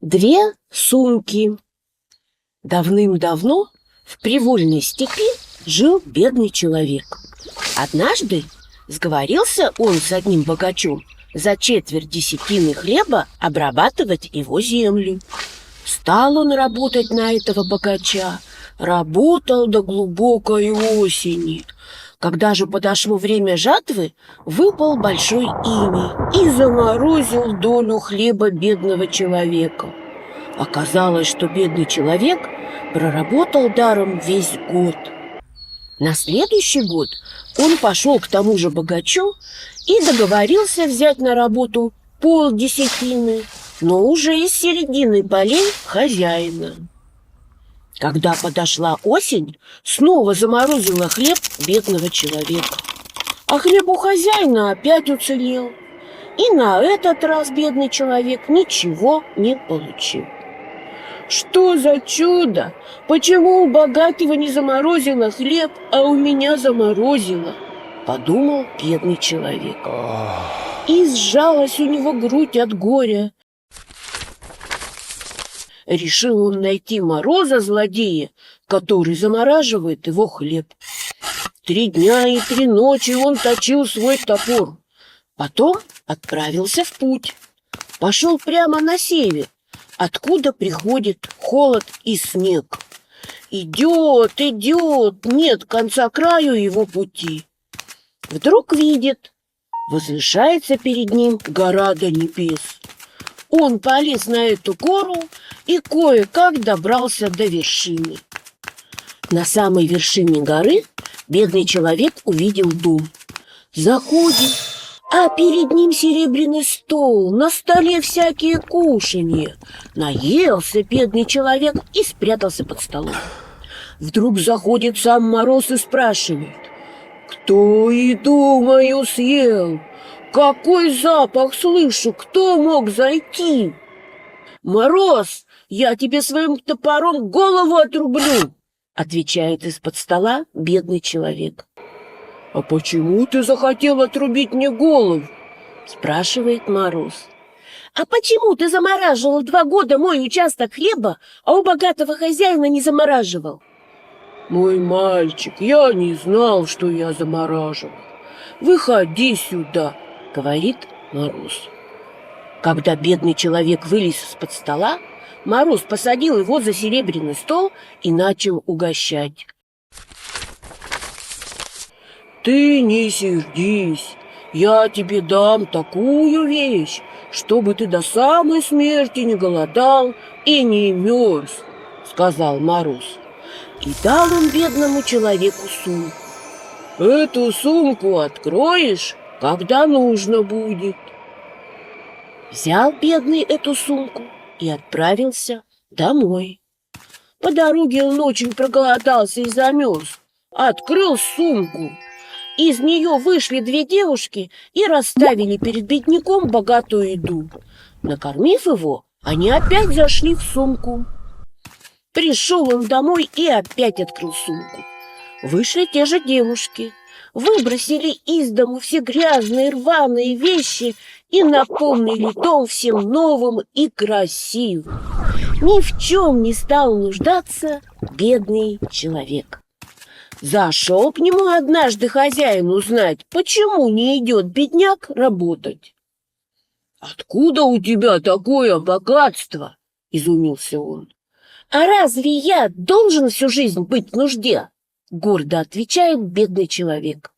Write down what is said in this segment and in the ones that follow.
Две сумки. Давным-давно в привольной степи жил бедный человек. Однажды сговорился он с одним богачом за четверть десятины хлеба обрабатывать его землю. Стал он работать на этого богача, работал до глубокой осени. Когда же подошло время жатвы, выпал большой иней и заморозил долю хлеба бедного человека. Оказалось, что бедный человек проработал даром весь год. На следующий год он пошел к тому же богачу и договорился взять на работу полдесятины, но уже из середины полей хозяина. Когда подошла осень, снова заморозила хлеб бедного человека. А хлеб у хозяина опять уцелел. И на этот раз бедный человек ничего не получил. «Что за чудо? Почему у богатого не заморозило хлеб, а у меня заморозило?» – подумал бедный человек. И сжалась у него грудь от горя. Решил он найти Мороза, злодея, который замораживает его хлеб. 3 дня и 3 ночи он точил свой топор. Потом отправился в путь. Пошел прямо на север, откуда приходит холод и снег. Идет, нет конца краю его пути. Вдруг видит, возвышается перед ним гора до небес. Он полез на эту гору и кое-как добрался до вершины. На самой вершине горы бедный человек увидел дом. Заходит, а перед ним серебряный стол, на столе всякие кушанья. Наелся бедный человек и спрятался под столом. Вдруг заходит сам Мороз и спрашивает: «Кто еду мою съел? Какой запах слышу? Кто мог зайти?» «Мороз, я тебе своим топором голову отрублю!» — отвечает из-под стола бедный человек. «А почему ты захотел отрубить мне голову?» — спрашивает Мороз. «А почему ты замораживал 2 года мой участок хлеба, а у богатого хозяина не замораживал?» «Мой мальчик, я не знал, что я замораживал. Выходи сюда!» — говорит Мороз. Когда бедный человек вылез из-под стола, Мороз посадил его за серебряный стол и начал угощать. «Ты не сердись, я тебе дам такую вещь, чтобы ты до самой смерти не голодал и не мерз», — сказал Мороз. И дал он бедному человеку сумку. «Эту сумку откроешь, когда нужно будет». Взял бедный эту сумку и отправился домой. По дороге он очень проголодался и замерз. Открыл сумку. Из нее вышли 2 девушки и расставили перед бедняком богатую еду. Накормив его, они опять зашли в сумку. Пришел он домой и опять открыл сумку. Вышли те же девушки. Выбросили из дому все грязные рваные вещи и наполнили дом всем новым и красивым. Ни в чем не стал нуждаться бедный человек. Зашел к нему однажды хозяин узнать, почему не идет бедняк работать. «Откуда у тебя такое богатство?» – изумился он. «А разве я должен всю жизнь быть в нужде?» — гордо отвечает бедный человек.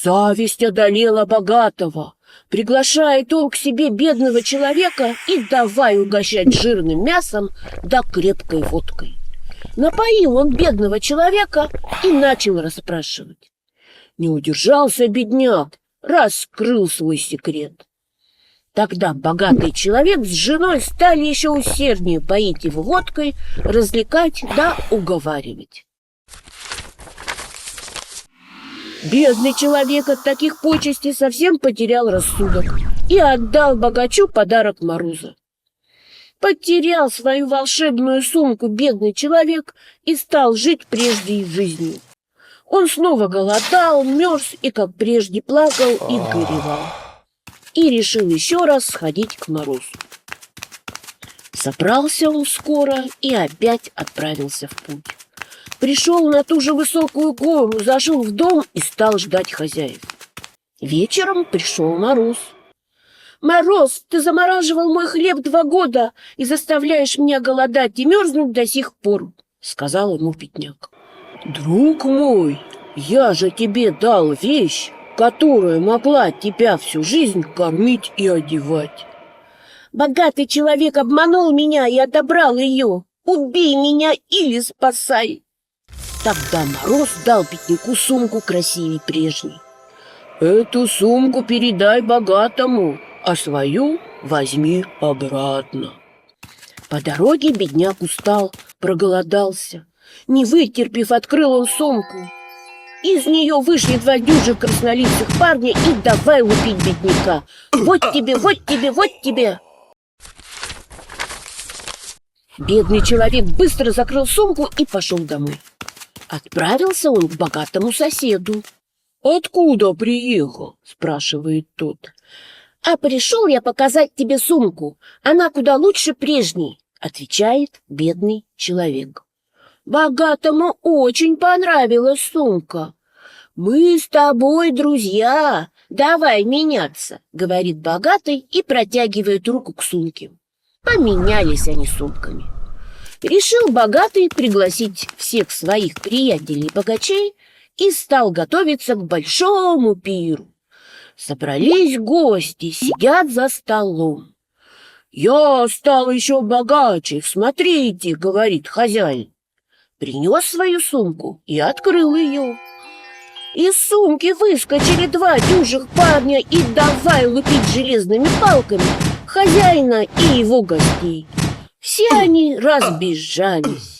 Зависть одолела богатого. Приглашает он к себе бедного человека и давай угощать жирным мясом да крепкой водкой. Напоил он бедного человека и начал расспрашивать. Не удержался бедняк, раскрыл свой секрет. Тогда богатый человек с женой стали еще усерднее поить его водкой, развлекать да уговаривать. Бедный человек от таких почестей совсем потерял рассудок и отдал богачу подарок Мороза. Потерял свою волшебную сумку бедный человек и стал жить прежней жизнью. Он снова голодал, мерз и, как прежде, плакал и горевал. И решил еще раз сходить к Морозу. Собрался он скоро и опять отправился в путь. Пришел на ту же высокую гору, зашел в дом и стал ждать хозяев. Вечером пришел Мороз. «Мороз, ты замораживал мой хлеб 2 года и заставляешь меня голодать и мерзнуть до сих пор», — сказал ему Бедняк. «Друг мой, я же тебе дал вещь, которая могла тебя всю жизнь кормить и одевать». «Богатый человек обманул меня и отобрал ее. Убей меня или спасай». Тогда Мороз дал Бедняку сумку красивей прежней. «Эту сумку передай богатому, а свою возьми обратно». По дороге Бедняк устал, проголодался. Не вытерпев, открыл он сумку. Из нее вышли 2 дюжих краснолицых парня и давай лупить Бедняка. «Вот тебе, вот тебе, вот тебе!» Бедный человек быстро закрыл сумку и пошел домой. Отправился он к богатому соседу. «Откуда приехал?» – спрашивает тот. «А пришел я показать тебе сумку. Она куда лучше прежней», – отвечает бедный человек. Богатому очень понравилась сумка. «Мы с тобой друзья, давай меняться», — говорит богатый и протягивает руку к сумке. Поменялись они сумками. Решил богатый пригласить всех своих приятелей-богачей и стал готовиться к большому пиру. Собрались гости, сидят за столом. «Я стал еще богаче, смотрите», — говорит хозяин. Принес свою сумку и открыл ее. Из сумки выскочили 2 дюжих парня и давай лупить железными палками хозяина и его гостей. Все они разбежались.